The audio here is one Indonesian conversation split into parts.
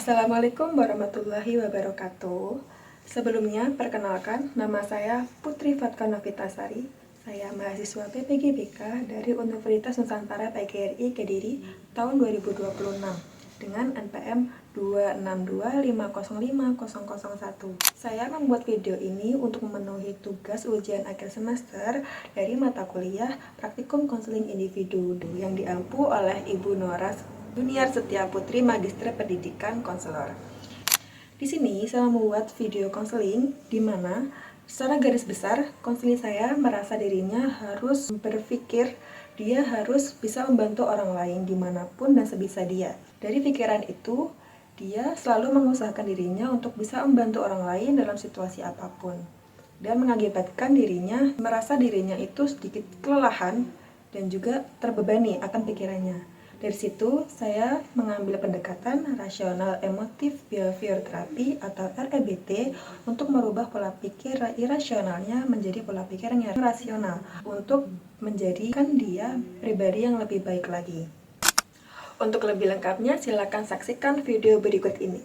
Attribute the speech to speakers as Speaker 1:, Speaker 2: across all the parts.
Speaker 1: Assalamualaikum warahmatullahi wabarakatuh. Sebelumnya, perkenalkan, nama saya Putri Fatka Novitasari. Saya mahasiswa PPGBK dari Universitas Nusantara PGRI Kediri tahun 2026 dengan NPM 262505001. Saya membuat video ini untuk memenuhi tugas ujian akhir semester dari mata kuliah Praktikum Konseling Individu yang diampu oleh Ibu Noras Junior Setia Putri Magister Pendidikan Konselor. Di sini saya membuat video konseling di mana secara garis besar konseling saya merasa dirinya harus berpikir dia harus bisa membantu orang lain dimanapun dan sebisa dia. Dari pikiran itu, dia selalu mengusahakan dirinya untuk bisa membantu orang lain dalam situasi apapun. Dan mengakibatkan dirinya merasa dirinya itu sedikit kelelahan dan juga terbebani akan pikirannya. Dari situ, saya mengambil pendekatan rasional emotif behavior therapy atau REBT untuk merubah pola pikir irasionalnya menjadi pola pikir yang rasional untuk menjadikan dia pribadi yang lebih baik lagi. Untuk lebih lengkapnya, silakan saksikan video berikut ini.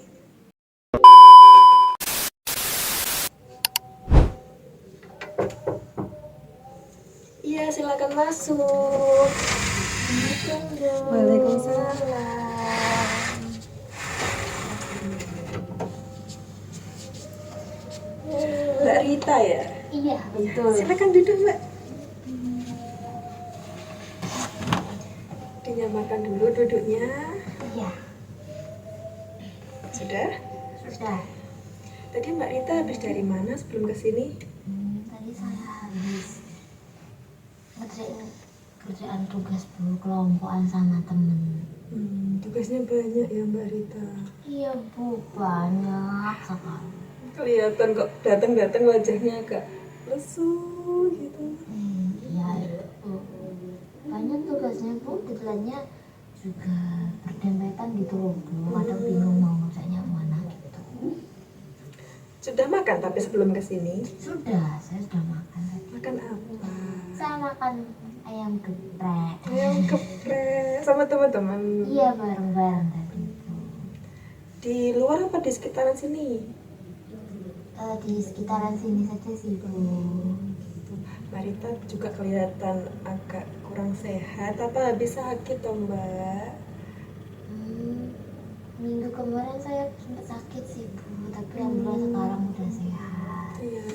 Speaker 1: Iya, silakan masuk. Waalaikumsalam. Mbak Rita ya?
Speaker 2: Iya, betul.
Speaker 1: Silakan duduk, Mbak. Dinyamakan dulu duduknya.
Speaker 2: Iya,
Speaker 1: Sudah?
Speaker 2: sudah.
Speaker 1: Tadi Mbak Rita habis dari mana sebelum kesini?
Speaker 2: Tadi saya habis ngerjain kerjaan tugas Bu, kelompokan sama temen.
Speaker 1: Tugasnya banyak ya Mbak Rita.
Speaker 2: Iya Bu, banyak sekali.
Speaker 1: Kelihatan kok datang-datang wajahnya agak lesu gitu.
Speaker 2: Iya Bu, banyak tugasnya Bu, deadline-nya juga berdempetan gitu loh Bu. Kadang bingung mau ngerjainnya mana gitu.
Speaker 1: Sudah makan tapi sebelum kesini?
Speaker 2: Sudah, saya sudah makan tadi.
Speaker 1: Makan apa?
Speaker 2: Saya makan ayam geprek.
Speaker 1: Ayam geprek sama teman-teman.
Speaker 2: Iya, bareng-bareng tadi Bu.
Speaker 1: Di luar apa di sekitaran sini?
Speaker 2: Di sekitaran sini saja sih Bu.
Speaker 1: Mbak Rita juga kelihatan agak kurang sehat. Apa habis sakit toh Mbak?
Speaker 2: Minggu kemarin saya sempat sakit sih Bu, tapi alhamdulillah sekarang udah sehat.
Speaker 1: Iya,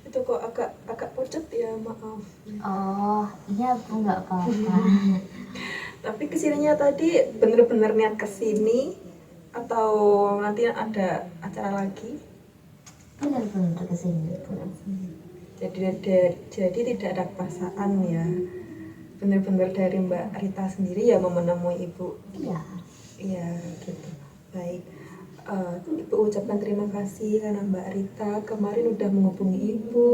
Speaker 1: itu kok agak pucet ya, maaf.
Speaker 2: Oh iya Bu, nggak apa-apa.
Speaker 1: Tapi kesininya tadi bener-bener niat kesini atau nanti ada acara lagi?
Speaker 2: Bener-bener kesini Bu.
Speaker 1: Jadi tidak ada paksaan ya. Bener-bener dari Mbak Rita sendiri ya mau menemui Ibu.
Speaker 2: Iya.
Speaker 1: Iya gitu. Baik. Ibu ucapkan terima kasih karena Mbak Rita kemarin udah menghubungi Ibu,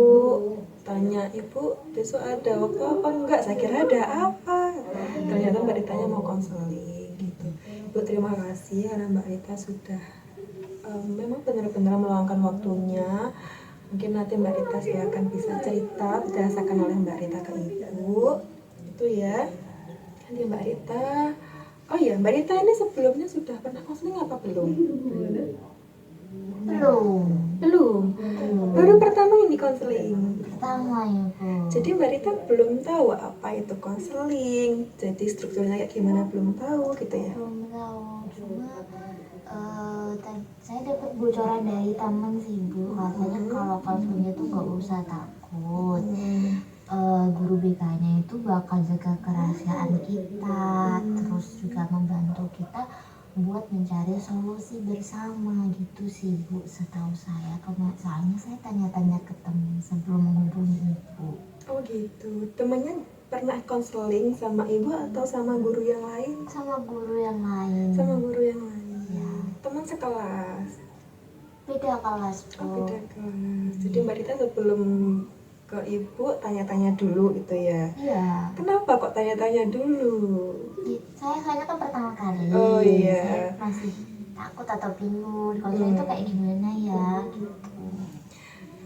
Speaker 1: tanya Ibu besok ada waktu apa enggak, saya kira ada apa, ternyata Mbak Ritanya mau konseling gitu. Ibu terima kasih karena Mbak Rita sudah memang benar-benar meluangkan waktunya. Mungkin nanti Mbak Rita silakan bisa cerita dirasakan oleh Mbak Rita ke Ibu itu ya. Nanti Mbak Rita. Oh iya, Mbak Rita ini sebelumnya sudah pernah konseling apa belum? Belum. Baru pertama ini konseling.
Speaker 2: Pertama ya Bu.
Speaker 1: Jadi Mbak Rita belum tahu apa itu konseling. Jadi strukturnya kayak gimana belum tahu gitu ya.
Speaker 2: Belum tahu, cuma saya dapat bocoran dari teman sih Bu, katanya kalau konseling itu nggak usah takut. Guru BK-nya itu bakal jaga kerahasiaan kita, terus juga membantu kita buat mencari solusi bersama gitu sih Bu, setahu saya. Soalnya saya tanya-tanya ke teman sebelum menghubungi Ibu.
Speaker 1: Oh gitu. Temannya pernah konseling sama Ibu atau sama guru yang lain?
Speaker 2: Sama guru yang lain.
Speaker 1: Sama guru yang lain.
Speaker 2: Ya.
Speaker 1: Teman sekelas.
Speaker 2: Beda kelas Bu.
Speaker 1: Oh, beda kelas. Jadi Mbak Rita sebelum ke Ibu tanya-tanya dulu gitu ya.
Speaker 2: Iya.
Speaker 1: Kenapa kok tanya-tanya dulu?
Speaker 2: Saya kan pertama kali.
Speaker 1: Oh iya.
Speaker 2: Saya masih takut atau bingung kalau itu kayak gimana ya gitu.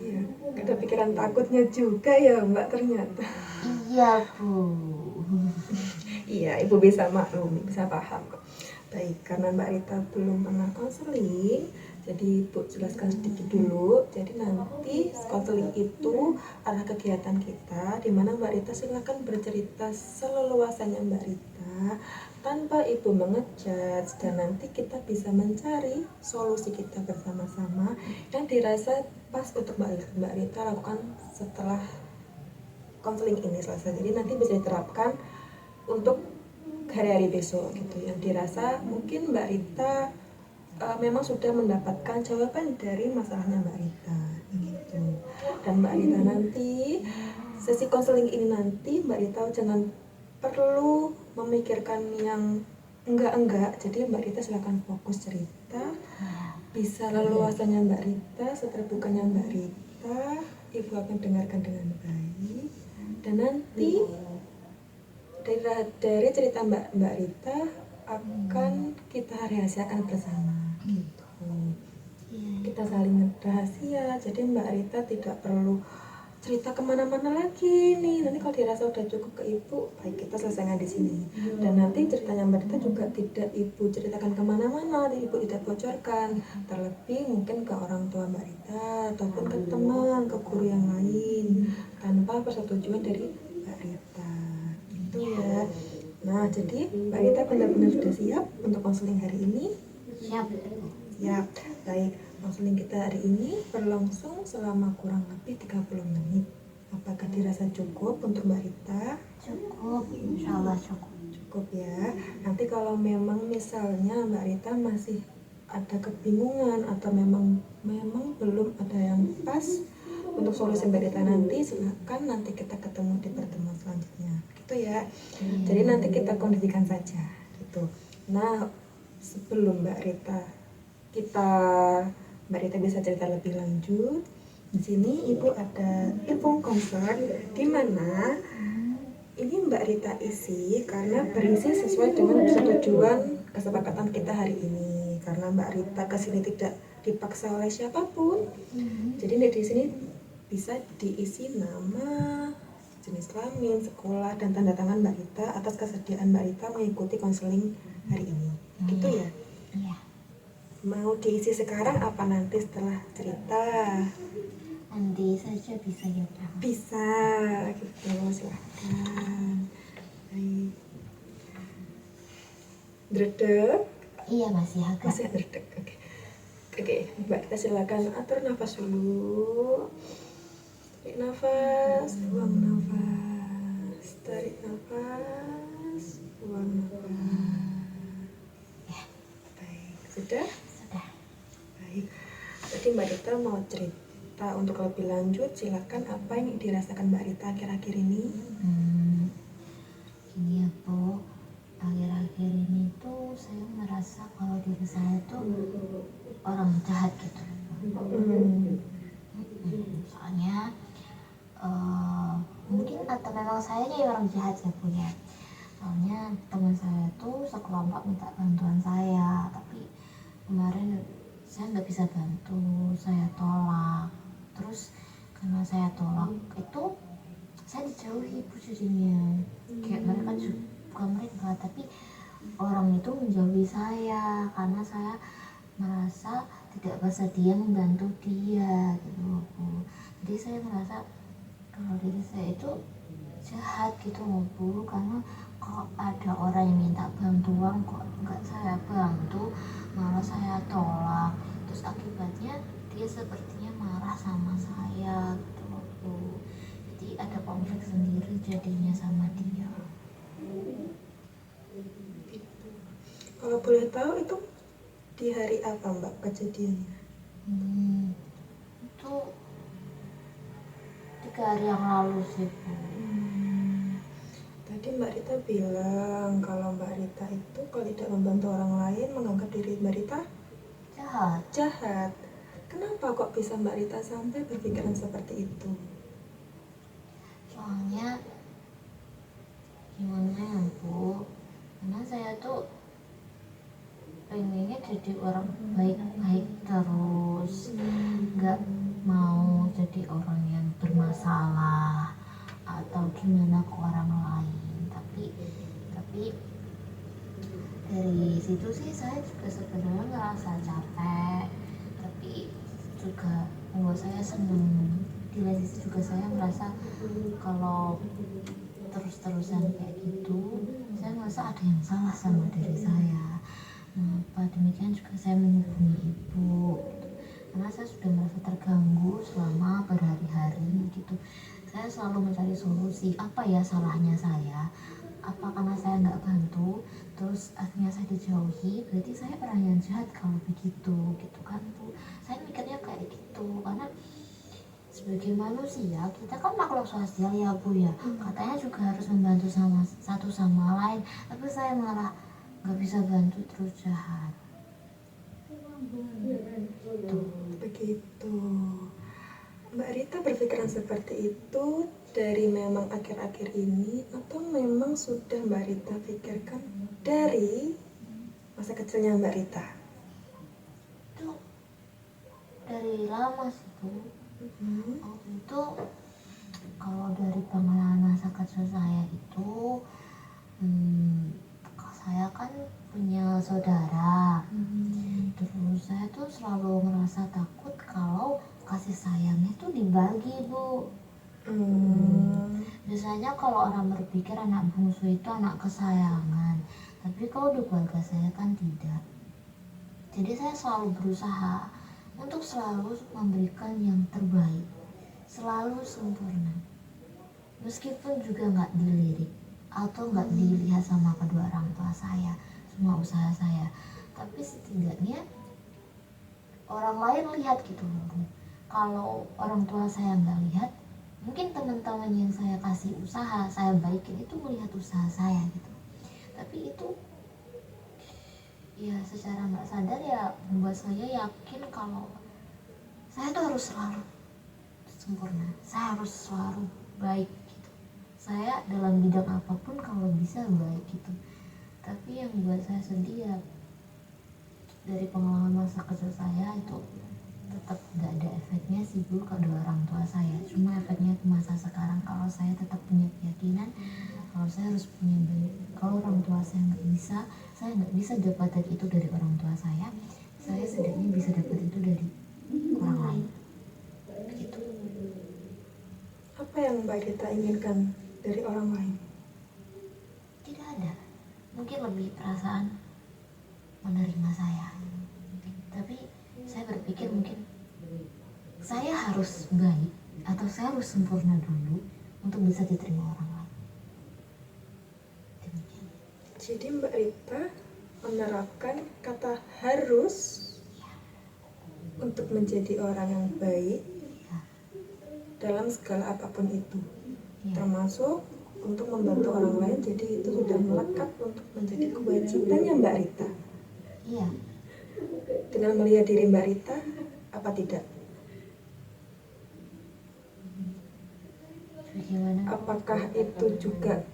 Speaker 1: Iya, ada pikiran takutnya juga ya Mbak ternyata.
Speaker 2: Iya Bu.
Speaker 1: Iya, Ibu bisa maklumi, bisa paham kok. Baik, karena Mbak Rita belum pernah konseling, jadi Ibu jelaskan sedikit dulu. Jadi nanti konseling itu adalah kegiatan kita, di mana Mbak Rita silakan bercerita seleluasanya Mbak Rita tanpa Ibu mengejudge, dan nanti kita bisa mencari solusi kita bersama-sama yang dirasa pas untuk Mbak Rita lakukan setelah konseling ini selesai. Jadi nanti bisa diterapkan untuk hari-hari besok gitu, yang dirasa mungkin Mbak Rita memang sudah mendapatkan jawaban dari masalahnya Mbak Rita gitu. Dan Mbak Rita nanti sesi konseling ini nanti Mbak Rita jangan perlu memikirkan yang enggak, jadi Mbak Rita silakan fokus cerita, bisa leluasannya Mbak Rita, seterbukanya Mbak Rita, Ibu akan dengarkan dengan baik. Dan nanti dari cerita Mbak Rita akan kita rahasiakan bersama gitu. Kita saling rahasia, jadi Mbak Rita tidak perlu cerita kemana-mana lagi nih. Nanti kalau dirasa udah cukup ke Ibu, baik kita selesaikan di sini. Dan nanti ceritanya Mbak Rita juga tidak Ibu ceritakan kemana-mana, Ibu tidak bocorkan. Terlebih mungkin ke orang tua Mbak Rita ataupun ke teman, ke guru yang lain, tanpa persetujuan dari Mbak Rita. Itu ya. Nah, jadi Mbak Rita benar-benar sudah siap untuk konseling hari ini?
Speaker 2: Siap.
Speaker 1: Siap. Baik, konseling kita hari ini berlangsung selama kurang lebih 30 menit. Apakah dirasa cukup untuk Mbak Rita?
Speaker 2: Cukup, insya Allah cukup.
Speaker 1: Cukup ya. Nanti kalau memang misalnya Mbak Rita masih ada kebingungan atau memang belum ada yang pas untuk solusi Mbak Rita, nanti silahkan nanti kita ketemu di pertemuan selanjutnya gitu ya. Jadi nanti kita kondisikan saja gitu. Nah, sebelum Mbak Rita bisa cerita lebih lanjut, di sini Ibu ada info concern di mana ini Mbak Rita isi karena berisi sesuai dengan persetujuan kesepakatan kita hari ini. Karena Mbak Rita kesini tidak dipaksa oleh siapapun, jadi di sini bisa diisi nama, jenis kelamin, sekolah, dan tanda tangan Mbak Rita atas kesediaan Mbak Rita mengikuti konseling hari ini. Gitu ya?
Speaker 2: Iya.
Speaker 1: Mau diisi sekarang apa nanti setelah cerita?
Speaker 2: Nanti saja bisa ya Pak.
Speaker 1: Bisa, gitu, silahkan. Baik. Dredeg?
Speaker 2: Iya masih agak.
Speaker 1: Masih dredeg, oke. Mbak kita silakan atur nafas dulu. Tarik nafas, buang nafas. Tarik nafas, buang nafas.
Speaker 2: Ya.
Speaker 1: Baik, sudah?
Speaker 2: Sudah.
Speaker 1: Baik. Tadi Mbak Rita mau cerita untuk lebih lanjut, silakan. Apa yang dirasakan Mbak Rita akhir-akhir ini?
Speaker 2: Gini ya Bu, akhir-akhir ini tuh saya merasa kalau diri saya tuh orang jahat gitu. Soalnya mungkin atau memang saya nih orang jahat ya Bu ya. Soalnya teman saya tuh sekelompok minta bantuan saya, tapi kemarin saya nggak bisa bantu, saya tolak. Terus karena saya tolak itu saya dijauhi Bu jadinya. Kayak mereka juga, bukan mereka tapi orang itu menjauhi saya karena saya merasa tidak bersedia membantu dia gitu loh Bu. Jadi saya merasa kalau diri saya itu jahat gitu loh Bu, karena kok ada orang yang minta bantuan kok nggak saya bantu, malah saya tolak. Terus akibatnya dia sepertinya marah sama saya gitu loh Bu. Jadi ada konflik sendiri jadinya sama dia.
Speaker 1: Kalau boleh tahu itu di hari apa Mbak kejadiannya?
Speaker 2: Itu 3 hari yang lalu sih Bu.
Speaker 1: Tadi Mbak Rita bilang kalau Mbak Rita itu kalau tidak membantu orang lain menganggap diri Mbak Rita jahat. Kenapa kok bisa Mbak Rita sampai berpikiran seperti itu?
Speaker 2: Soalnya gimana ya Bu, karena saya tuh pengennya jadi orang baik-baik terus, nggak mau jadi orang yang bermasalah atau gimana ke orang lain. Tapi Tapi dari situ sih saya juga sebenarnya ngerasa capek, tapi juga membuat saya senang. Di lain sisi juga saya merasa kalau terus-terusan kayak gitu, saya merasa ada yang salah sama diri saya. Mengapa demikian juga saya menghubungi ibu, karena saya sudah merasa terganggu selama berhari-hari gitu. Saya selalu mencari solusi, apa ya salahnya saya, apa karena saya nggak bantu terus akhirnya saya dijauhi, berarti saya orang yang jahat kalau begitu gitu kan Bu. Saya mikirnya kayak gitu karena sebagai manusia kita kan makhluk sosial ya Bu ya, katanya juga harus membantu sama satu sama lain, tapi saya malah nggak bisa bantu terus jahat tuh.
Speaker 1: Begitu. Mbak Rita berpikiran seperti itu dari memang akhir-akhir ini atau memang sudah Mbak Rita pikirkan dari masa kecilnya Mbak Rita?
Speaker 2: Itu dari lama sih Bu. Waktu itu kalau dari pengalaman masa kecil saya itu, saya kan punya saudara. Terus saya tuh selalu merasa takut kalau kasih sayangnya tuh dibagi Bu. Biasanya kalau orang berpikir anak bungsu itu anak kesayangan, tapi kalau di keluarga saya kan tidak. Jadi saya selalu berusaha untuk selalu memberikan yang terbaik, selalu sempurna. Meskipun juga nggak dilirik atau nggak dilihat sama kedua orang tua saya, semua usaha saya, tapi setidaknya orang lain lihat gitu loh. Kalau orang tua saya nggak lihat, mungkin teman-teman yang saya kasih usaha, saya baikin itu melihat usaha saya gitu. Tapi itu ya secara nggak sadar ya membuat saya yakin kalau saya tuh harus selalu sempurna, saya harus selalu baik gitu. Saya dalam bidang apapun kalau bisa baik gitu. Tapi yang buat saya sedih ya dari pengalaman masa kecil saya itu tetap gak ada efeknya sih Bu ke kedua orang tua saya. Cuma efeknya ke masa sekarang kalau saya tetap punya keyakinan kalau saya harus punya baik. Kalau orang tua saya nggak bisa dapat itu dari orang tua saya setidaknya bisa dapat itu dari orang lain. Gitu.
Speaker 1: Apa yang Mbak Rita inginkan dari orang lain?
Speaker 2: Tidak ada. Mungkin lebih perasaan menerima saya. Tapi saya berpikir mungkin saya harus baik atau saya harus sempurna dulu untuk bisa diterima orang lain. Demikian.
Speaker 1: Jadi Mbak Rita menerapkan kata harus untuk menjadi orang yang baik dalam segala apapun itu, termasuk untuk membantu orang lain. Jadi itu sudah melekat untuk menjadi kewajibannya Mbak Rita.
Speaker 2: Iya.
Speaker 1: Dengan melihat diri Mbak Rita, apa tidak?
Speaker 2: Bagaimana?
Speaker 1: Apakah itu juga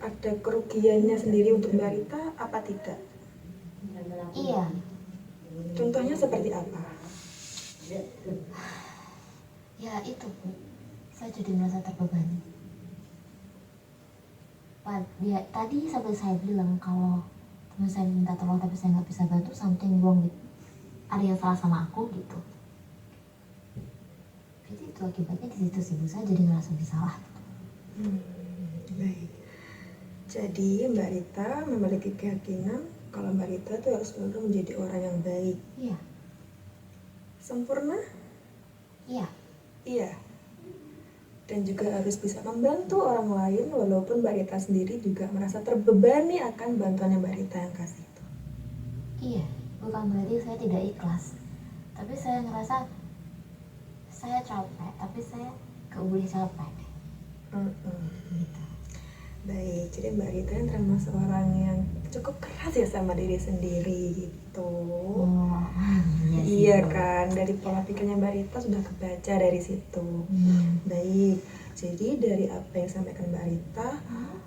Speaker 1: ada kerugiannya sendiri untuk Mbak Rita, apa tidak?
Speaker 2: Iya.
Speaker 1: Contohnya seperti apa?
Speaker 2: Ya itu Bu, saya jadi merasa terbebani. Tadi sampai saya bilang kalau teman saya minta tolong tapi saya nggak bisa bantu, something wrong gitu. Ada yang salah sama aku gitu. Jadi itu akibatnya di situ sih Bu, saya jadi ngerasa bersalah.
Speaker 1: Baik. Jadi Mbak Rita memiliki keyakinan kalau Mbak Rita itu harus selalu menjadi orang yang baik.
Speaker 2: Iya.
Speaker 1: Sempurna?
Speaker 2: Iya.
Speaker 1: Iya. Dan juga harus bisa membantu orang lain walaupun Mbak Rita sendiri juga merasa terbebani akan bantuannya Mbak Rita yang kasih itu.
Speaker 2: Iya, bukan berarti saya tidak ikhlas. Tapi saya ngerasa saya capek, tapi saya gak boleh capek. Gitu.
Speaker 1: Baik, jadi Mbak Rita yang termasuk orang yang cukup keras ya sama diri sendiri gitu. Iya kan, dari pola pikirnya Mbak Rita sudah kebaca dari situ. Baik, jadi dari apa yang disampaikan Mbak Rita,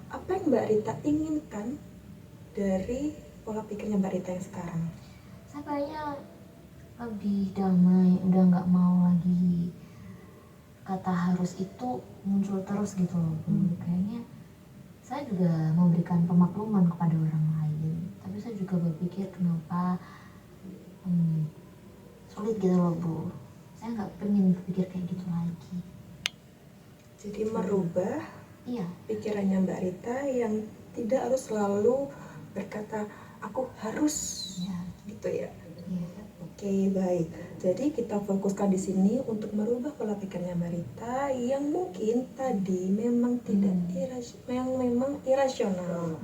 Speaker 1: apa yang Mbak Rita inginkan dari pola pikirnya Mbak Rita yang sekarang?
Speaker 2: Saya kayaknya lebih damai, udah nggak mau lagi kata harus itu muncul terus gitu loh. Kayaknya saya juga memberikan pemakluman kepada orang lain, tapi saya juga berpikir kenapa sulit gitu loh Bu. Saya nggak pengen berpikir kayak gitu lagi.
Speaker 1: Jadi merubah
Speaker 2: Iya,
Speaker 1: pikirannya Mbak Rita yang tidak harus selalu berkata aku harus
Speaker 2: iya,
Speaker 1: gitu ya.
Speaker 2: iya.
Speaker 1: Oke, baik. Jadi kita fokuskan di sini untuk merubah pola pikirnya Mbak Rita yang mungkin tadi memang tidak memang irasional.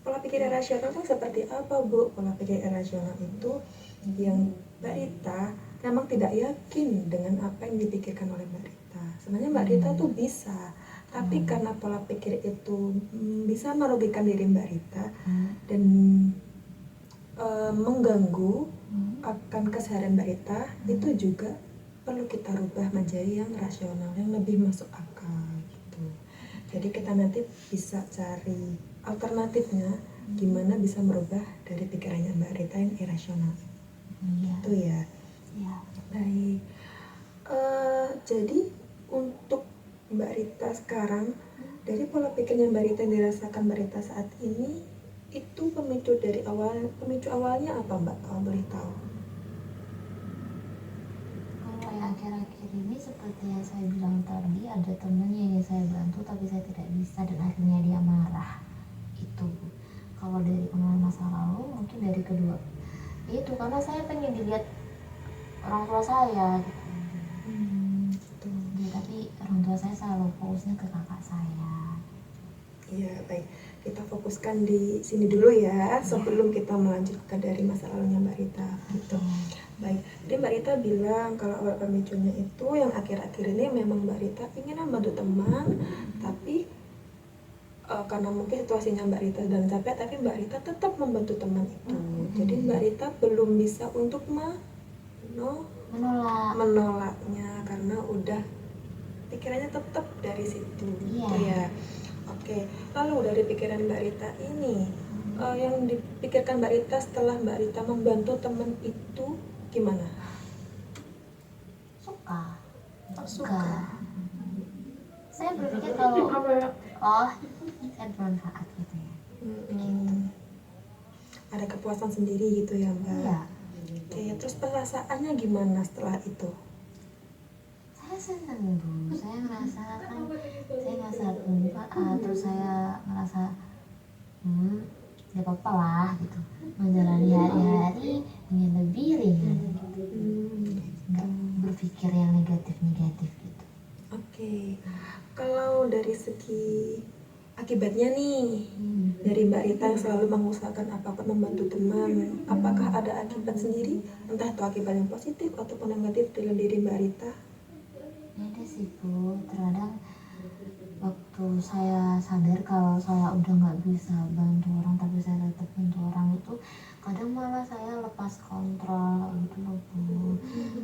Speaker 1: Pola pikir irasional itu seperti apa, Bu? Pola pikir irasional itu yang Mbak Rita memang tidak yakin dengan apa yang dipikirkan oleh Mbak Rita. Sebenarnya Mbak Rita tuh bisa, tapi karena pola pikir itu bisa merugikan diri Mbak Rita dan mengganggu akan keseharian Mbak Rita, itu juga perlu kita rubah menjadi yang rasional, yang lebih masuk akal gitu. Jadi kita nanti bisa cari alternatifnya gimana bisa merubah dari pikirannya Mbak Rita yang irasional.
Speaker 2: Iya.
Speaker 1: Itu ya.
Speaker 2: Iya.
Speaker 1: Baik. Jadi untuk Mbak Rita sekarang, dari pola pikir yang Mbak Rita yang dirasakan Mbak Rita saat ini, itu pemicu awalnya apa Mbak, kalau boleh tahu?
Speaker 2: Kalau yang akhir-akhir ini seperti yang saya bilang tadi, ada teman yang ingin saya bantu tapi saya tidak bisa dan akhirnya dia marah. Itu kalau dari pengalaman masa lalu, mungkin dari kedua itu karena saya pengen dilihat orang tua saya gitu. Ya, tapi orang tua saya selalu fokusnya ke kakak saya.
Speaker 1: Iya, baik. Kita fokuskan di sini dulu ya, sebelum kita melanjutkan dari masa lalunya Mbak Rita. Gitu. Baik, jadi Mbak Rita bilang kalau awal pemicunya itu yang akhir-akhir ini memang Mbak Rita ingin membantu teman, tapi karena mungkin situasinya Mbak Rita sedang capek, tapi Mbak Rita tetap membantu teman itu. Jadi Mbak Rita belum bisa untuk menolaknya karena udah pikirannya tetap dari situ.
Speaker 2: Iya.
Speaker 1: Gitu ya. Oke, lalu dari pikiran Mbak Rita ini, yang dipikirkan Mbak Rita setelah Mbak Rita membantu teman itu gimana?
Speaker 2: Suka. Saya
Speaker 1: Saya
Speaker 2: berpikir kalau saya bermanfaat gitu ya.
Speaker 1: Ada kepuasan sendiri gitu ya Mbak.
Speaker 2: Iya.
Speaker 1: Oke, terus perasaannya gimana setelah itu?
Speaker 2: Saya senang Bu, saya ngerasa bermanfaat, terus saya ngerasa gak apa-apa lah gitu, menjalani hari-hari dengan lebih ringan gitu. Nggak berpikir yang negatif-negatif gitu.
Speaker 1: Oke, kalau dari segi akibatnya nih, dari Mbak Rita yang selalu mengusahakan apapun membantu teman, apakah ada akibat sendiri? Entah itu akibat yang positif ataupun negatif dalam diri Mbak Rita?
Speaker 2: Ada sih Bu, terkadang waktu saya sadar kalau saya udah nggak bisa bantu orang tapi saya tetap bantu orang itu, kadang malah saya lepas kontrol gitu loh Bu.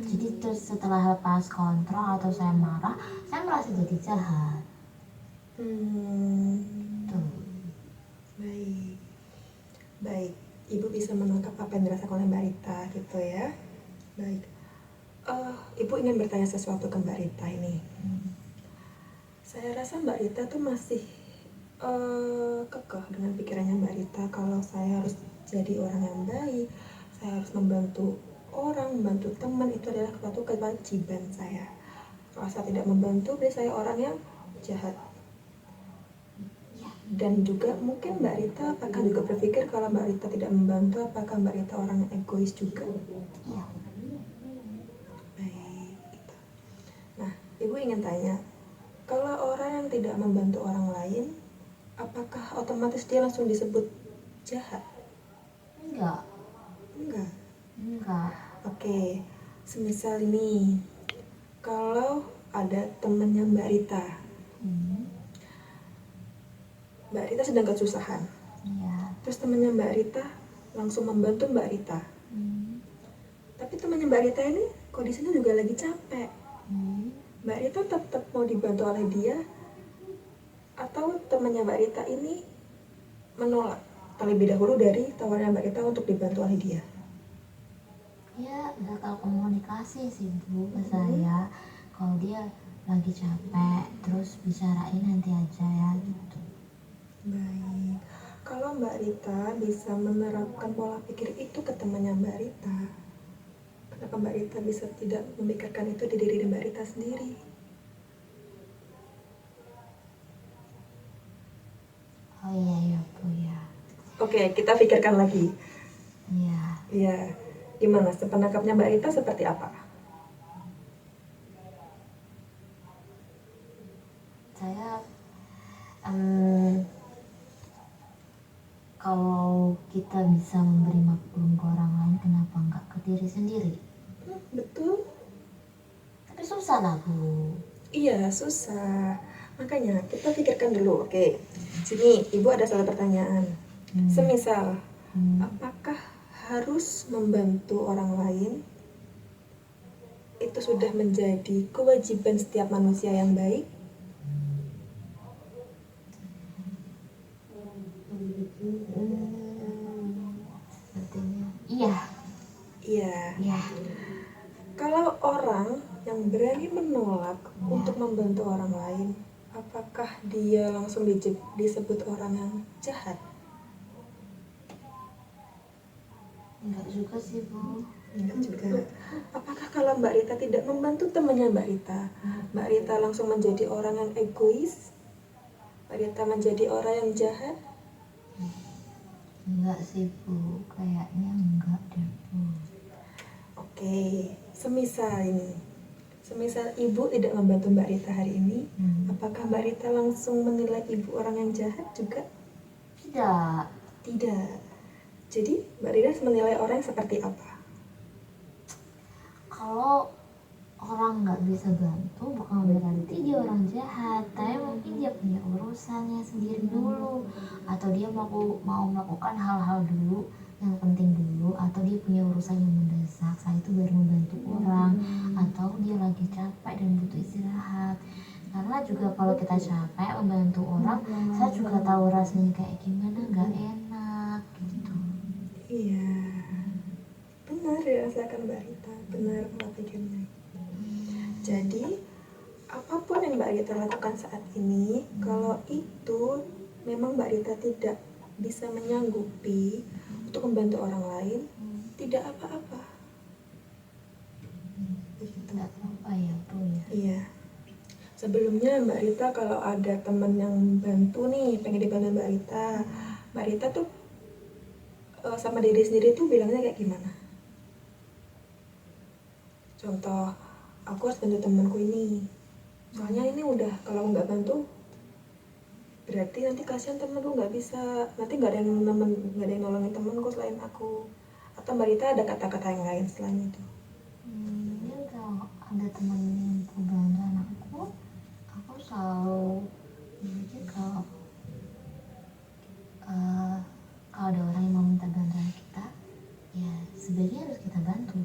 Speaker 2: Jadi terus setelah lepas kontrol atau saya marah, saya merasa jadi jahat. Tuh.
Speaker 1: Baik, baik. Ibu bisa menangkap apa yang dirasakan oleh Mbak Rita gitu ya. Baik. Ibu ingin bertanya sesuatu ke Mbak Rita ini. Saya rasa Mbak Rita tuh masih kekeh dengan pikirannya Mbak Rita kalau saya harus jadi orang yang baik, saya harus membantu orang, membantu teman, itu adalah suatu kewajiban saya. Kalau saya tidak membantu, berarti saya orang yang jahat. Dan juga mungkin Mbak Rita apakah juga berpikir kalau Mbak Rita tidak membantu, apakah Mbak Rita orang yang egois juga?
Speaker 2: Iya.
Speaker 1: Baik, gitu. Nah, Ibu ingin tanya, kalau orang yang tidak membantu orang lain, apakah otomatis dia langsung disebut jahat?
Speaker 2: Enggak.
Speaker 1: Oke, semisal ini, kalau ada temannya Mbak Rita, Mbak Rita sedang kesusahan,
Speaker 2: Iya.
Speaker 1: terus temannya Mbak Rita langsung membantu Mbak Rita. Tapi temannya Mbak Rita ini kondisinya juga lagi capek. Mbak Rita tetap mau dibantu oleh dia, atau temannya Mbak Rita ini menolak terlebih dahulu dari tawaran Mbak Rita untuk dibantu oleh dia?
Speaker 2: Ya gagal komunikasi sih Bu ke saya. Kalau dia lagi capek terus bicarain nanti aja ya gitu.
Speaker 1: Baik. Kalau Mbak Rita bisa menerapkan pola pikir itu ke temannya Mbak Rita, kenapa Mbak Rita bisa tidak memikirkan itu di diri Mbak Rita sendiri?
Speaker 2: Oh iya Bu ya.
Speaker 1: Oke, kita pikirkan lagi.
Speaker 2: Iya.
Speaker 1: Iya, gimana? Sepenangkapnya Mbak Rita seperti apa?
Speaker 2: Saya kalau kita bisa memberi maklum ke orang lain, kenapa nggak ke diri sendiri?
Speaker 1: Betul?
Speaker 2: Tapi susah lah Bu.
Speaker 1: Iya, susah. Makanya kita pikirkan dulu. Oke, sini Ibu ada satu pertanyaan. Semisal, apakah harus membantu orang lain itu sudah menjadi kewajiban setiap manusia yang baik?
Speaker 2: Sepertinya iya.
Speaker 1: Iya. Kalau orang yang berani menolak untuk membantu orang lain, apakah dia langsung disebut orang yang jahat?
Speaker 2: Enggak juga sih Bu.
Speaker 1: Enggak juga. Apakah kalau Mbak Rita tidak membantu temannya Mbak Rita langsung menjadi orang yang egois? Mbak Rita menjadi orang yang jahat?
Speaker 2: Enggak sih Bu, kayaknya enggak deh Bu.
Speaker 1: Oke, semisal Ibu tidak membantu Mbak Rita hari ini, apakah Mbak Rita langsung menilai Ibu orang yang jahat juga?
Speaker 2: Tidak.
Speaker 1: Tidak. Jadi Mbak Rita menilai orang seperti apa?
Speaker 2: Kalau orang nggak bisa bantu bukan berarti dia orang jahat, tapi mungkin dia punya urusannya sendiri dulu, atau dia mau melakukan hal-hal dulu yang penting dulu, atau dia punya urusan yang mendesak, saat itu baru membantu orang, atau dia lagi capek dan butuh istirahat. Karena juga kalau kita capek membantu orang, saya juga tahu rasanya kayak gimana, nggak enak gitu.
Speaker 1: Iya, benar dirasakan Mbak Rita, benar pola pikirnya. Jadi apapun yang Mbak Rita lakukan saat ini, kalau itu memang Mbak Rita tidak bisa menyanggupi untuk membantu orang lain, tidak apa-apa.
Speaker 2: Nggak apa ya Bu ya.
Speaker 1: Iya. Sebelumnya Mbak Rita kalau ada teman yang bantu nih, pengen dibantu Mbak Rita tuh sama diri sendiri tuh bilangnya kayak gimana? Contoh, aku harus bantu temanku ini. Soalnya ini udah kalau nggak bantu berarti nanti kasihan temenku nggak bisa, nanti nggak ada yang nolongin temenku selain aku. Atau Mbak Rita ada kata-kata yang lain selain itu?
Speaker 2: Ya kalau ada teman yang bantu aku selalu berpikir kalau kalau ada orang yang mau minta bantuan kita, ya sebaiknya harus kita bantu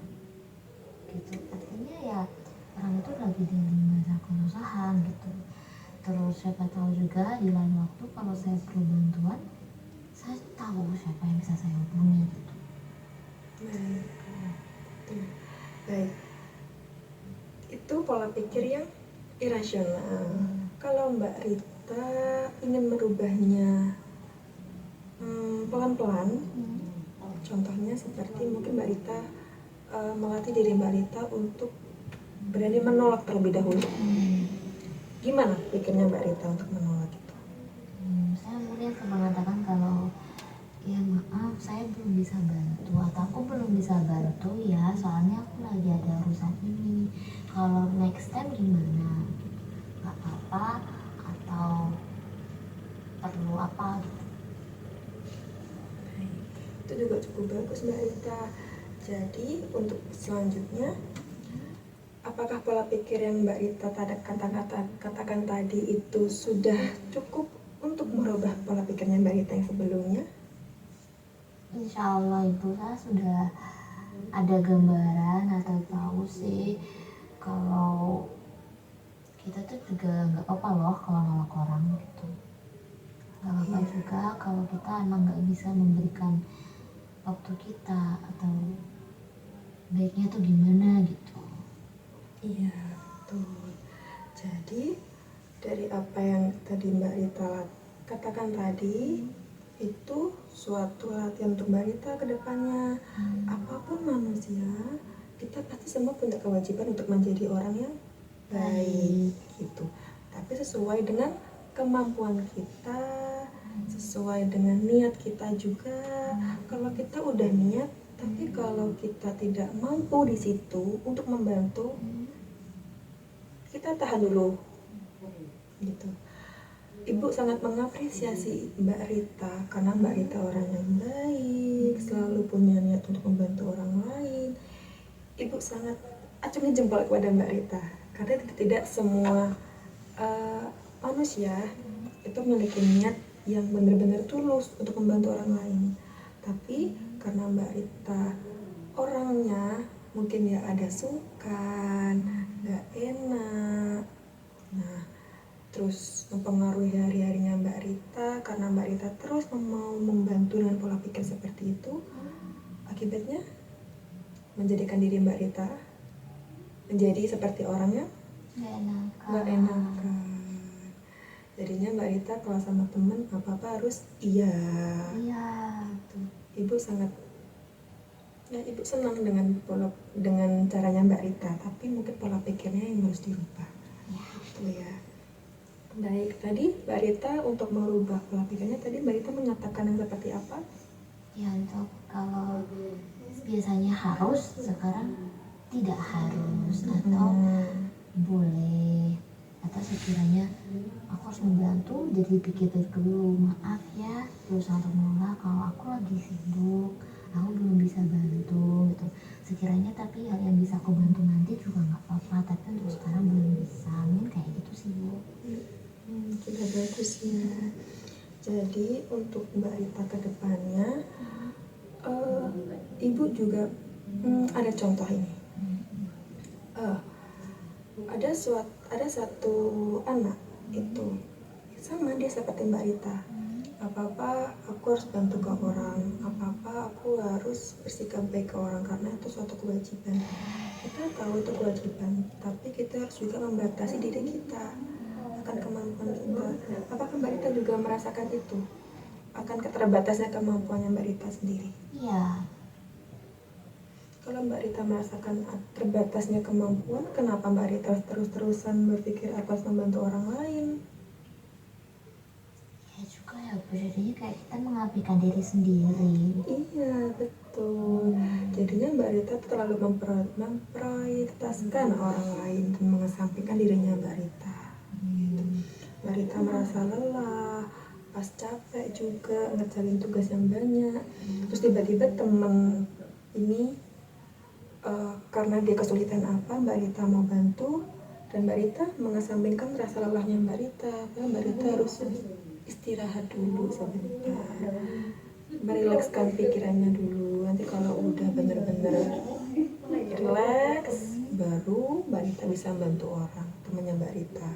Speaker 2: gitu. Artinya ya orang itu lagi di masa kesusahan gitu. Terus siapa tahu juga di lain waktu kalau saya perlu bantuan, saya tahu siapa yang bisa saya hubungi gitu.
Speaker 1: Baik, itu pola pikir yang irasional. Kalau Mbak Rita ingin merubahnya pelan-pelan, contohnya seperti mungkin Mbak Rita melatih diri Mbak Rita untuk berani menolak terlebih dahulu. Gimana pikirnya Mbak Rita untuk menolak itu?
Speaker 2: Saya mungkin akan mengatakan kalau ya maaf saya belum bisa bantu, atau aku belum bisa bantu ya soalnya aku lagi ada urusan ini, kalau next time gimana, nggak apa-apa, atau perlu apa gitu.
Speaker 1: Itu juga cukup bagus Mbak Rita. Jadi untuk selanjutnya, apakah pola pikir yang Mbak Rita katakan tadi itu sudah cukup untuk merubah pola pikirnya Mbak Rita yang sebelumnya?
Speaker 2: Insya Allah Ibu, saya sudah ada gambaran atau tahu sih kalau kita tuh juga nggak apa-apa loh kalau nolak orang gitu. Nggak apa-apa juga kalau kita emang nggak bisa memberikan waktu kita, atau baiknya tuh gimana gitu.
Speaker 1: Iya, betul. Jadi dari apa yang tadi Mbak Rita katakan tadi, itu suatu latihan untuk Mbak Rita ke depannya. Apapun manusia, kita pasti semua punya kewajiban untuk menjadi orang yang baik gitu. Tapi sesuai dengan kemampuan kita, sesuai dengan niat kita juga. Kalau kita udah niat, tapi kalau kita tidak mampu di situ untuk membantu, kita tahan dulu gitu. Ibu sangat mengapresiasi Mbak Rita karena Mbak Rita orang yang baik, selalu punya niat untuk membantu orang lain. Ibu sangat acungi jempol kepada Mbak Rita karena tidak semua manusia itu memiliki niat yang benar-benar tulus untuk membantu orang lain. Tapi karena Mbak Rita orangnya mungkin ya ada sungkan, gak enak, nah terus mempengaruhi hari-harinya Mbak Rita karena Mbak Rita terus mau membantu dengan pola pikir seperti itu. Akibatnya menjadikan diri Mbak Rita menjadi seperti orangnya nggak enakan. Jadinya Mbak Rita kalau sama temen apa-apa harus iya. Gitu. Ibu sangat ibu senang dengan caranya Mbak Rita, tapi mungkin pola pikirnya yang harus dirubah. Gitu ya. Baik, tadi Mbak Rita untuk merubah pola pikirnya, tadi Mbak Rita menyatakan yang seperti apa?
Speaker 2: Ya, untuk kalau biasanya harus, sekarang tidak harus, atau boleh, atau sekiranya aku harus membantu, jadi pikir-pikir dulu, maaf ya, berusaha untuk menolak kalau aku lagi sibuk, aku belum bisa bantu gitu. Sekiranya tapi hal yang bisa aku bantu nanti juga nggak apa-apa, tapi untuk sekarang belum bisa. Mungkin kayak gitu sih, Bu.
Speaker 1: Sudah bagus ya. Jadi untuk Mbak Rita ke depannya, Ibu juga ada contoh ini. Ada satu anak itu sama dia seperti Mbak Rita. Apa-apa aku harus bantu ke orang, apa-apa aku harus bersikap baik ke orang karena itu suatu kewajiban. Kita tahu itu kewajiban, tapi kita harus juga membatasi diri kita akan kemampuan kita. Apakah Mbak Rita juga merasakan itu? Akan keterbatasnya kemampuannya Mbak Rita sendiri?
Speaker 2: Iya.
Speaker 1: Kalau Mbak Rita merasakan terbatasnya kemampuan, kenapa Mbak Rita terus-terusan berpikir atas membantu orang lain?
Speaker 2: Ya juga ya, Bu, jadinya kayak kita mengabaikan diri sendiri.
Speaker 1: Iya, betul. Jadinya Mbak Rita terlalu memprioritaskan orang lain dan mengesampingkan dirinya Mbak Rita. Mbak Rita merasa lelah, pas capek juga ngerjain tugas yang banyak. Terus tiba-tiba temen ini karena dia kesulitan apa, Mbak Rita mau bantu, dan Mbak Rita mengesampingkan rasa lelahnya Mbak Rita. Mbak Rita harus istirahat dulu sebentar, merilekskan pikirannya dulu. Nanti kalau udah bener-bener relax, baru Mbak Rita bisa bantu orang, temannya Mbak Rita.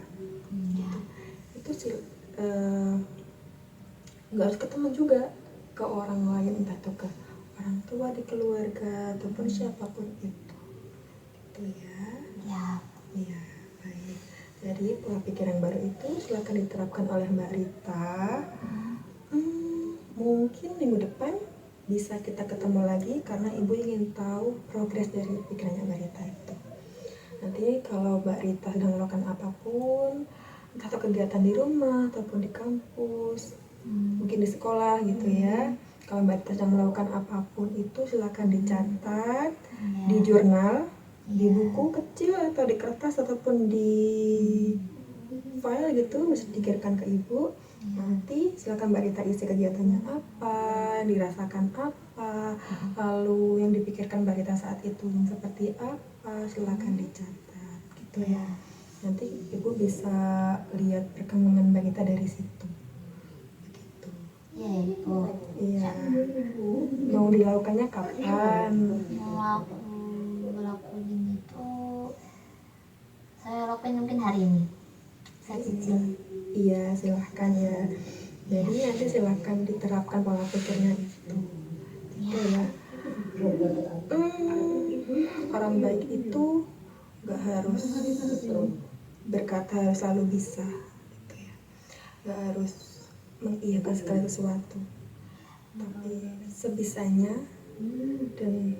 Speaker 1: Itu sih nggak harus ketemu juga ke orang lain, entah itu ke orang tua di keluarga ataupun siapapun itu. Gitu ya. Ya, baik. Jadi pola pikir yang baru itu silakan diterapkan oleh Mbak Rita. Mungkin minggu depan bisa kita ketemu lagi karena Ibu ingin tahu progres dari pikirannya Mbak Rita itu. Nanti kalau Mbak Rita sedang melakukan apapun, entah itu kegiatan di rumah ataupun di kampus, mungkin di sekolah gitu ya. Kalau Mbak Rita sedang melakukan apapun itu silakan dicatat di jurnal, di buku kecil atau di kertas ataupun di file gitu, bisa dikirimkan ke Ibu. Nanti silakan Mbak Rita isi kegiatannya apa, dirasakan apa, lalu yang dipikirkan Mbak Rita saat itu seperti apa, silakan dicatat gitu ya. Nanti Ibu bisa lihat perkembangan Mbak Rita dari situ. Begitu.
Speaker 2: Iya, Ibu.
Speaker 1: Iya. Mau dilakukannya kapan?
Speaker 2: Mau aku ngelakuin itu, saya lakuin mungkin hari ini. Saya cicil.
Speaker 1: Iya, silahkan ya. Jadi nanti silahkan diterapkan pola pikirnya itu. Gitu ya. Orang baik itu gak harus berkata selalu bisa gitu ya. Gak harus mengiyakan segala sesuatu, tapi sebisanya dan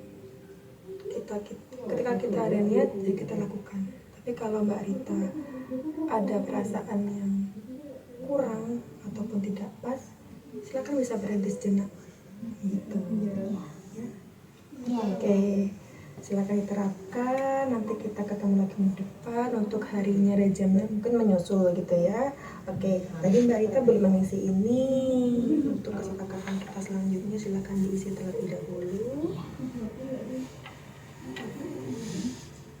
Speaker 1: ketika kita ada niat ya kita lakukan. Tapi kalau Mbak Rita ada perasaan yang kurang ataupun tidak pas, silakan bisa berhenti sejenak gitu ya. Oke, silakan diterapkan. Nanti kita ketemu lagi minggu depan untuk harinya dan jamnya mungkin menyusul gitu ya. Oke, tadi Mbak Rita belum mengisi ini. Untuk kesepakatan kita selanjutnya silakan diisi terlebih dahulu.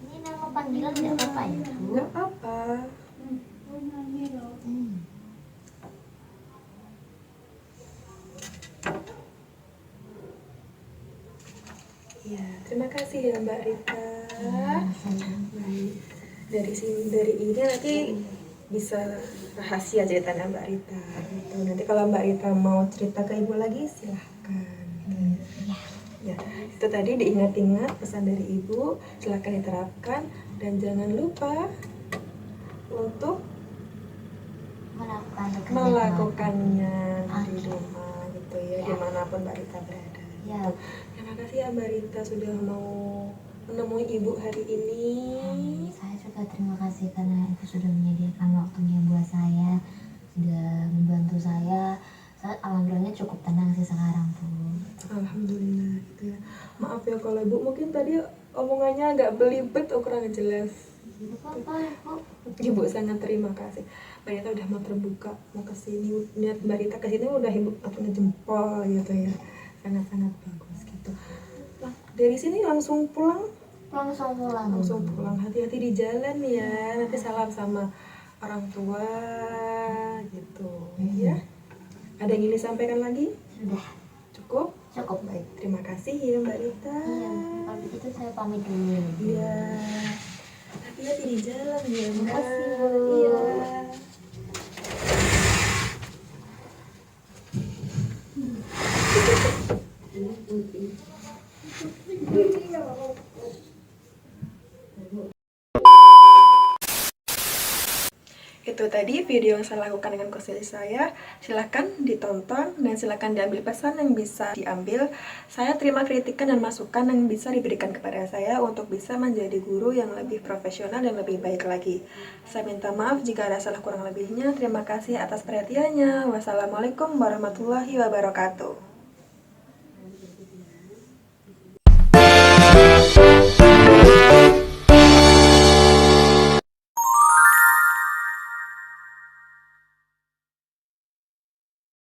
Speaker 2: Ini nama panggilan tidak apa-apa ya, Bu?
Speaker 1: Nggak apa. Ya, terima kasih ya Mbak Rita. Baik. Dari ini nanti bisa rahasia ceritanya Mbak Rita gitu. Nanti kalau Mbak Rita mau cerita ke ibu lagi silahkan. Ya, itu tadi diingat-ingat pesan dari ibu, silahkan diterapkan dan jangan lupa untuk melakukannya di rumah gitu ya, dimanapun Mbak Rita berada.
Speaker 2: Ya.
Speaker 1: Terima kasih ya Mbak Rita sudah mau menemui ibu hari ini.
Speaker 2: Saya juga terima kasih karena Ibu sudah menyediakan waktunya buat saya, sudah membantu saya. Saya alhamdulillah cukup tenang sih sekarang, Bu.
Speaker 1: Alhamdulillah gitu ya. Maaf ya kalau ibu mungkin tadi omongannya agak belibet atau kurang jelas.
Speaker 2: Apa-apa, Bu?
Speaker 1: Ibu sangat terima kasih. Mbak Rita udah mau terbuka, mau kesini. Niat Mbak Rita kesini udah ibu acungin jempol gitu ya. Sangat-sangat bagus gitu. Nah, dari sini langsung pulang.
Speaker 2: Langsung pulang.
Speaker 1: Langsung pulang. Hati-hati di jalan ya. Nanti salam sama orang tua gitu ya. Ada yang ingin disampaikan lagi?
Speaker 2: Sudah.
Speaker 1: Cukup?
Speaker 2: Cukup.
Speaker 1: Baik, terima kasih ya Mbak Rita.
Speaker 2: Iya, kalau begitu saya pamit dulu.
Speaker 1: Iya. Hati-hati di jalan ya Mbak.
Speaker 2: Makasih, Bu.
Speaker 1: Iya. Itu tadi video yang saya lakukan dengan konseling saya. Silahkan ditonton dan silahkan diambil pesan yang bisa diambil. Saya terima kritikan dan masukan yang bisa diberikan kepada saya untuk bisa menjadi guru yang lebih profesional dan lebih baik lagi. Saya minta maaf jika ada salah kurang lebihnya. Terima kasih atas perhatiannya. Wassalamualaikum warahmatullahi wabarakatuh.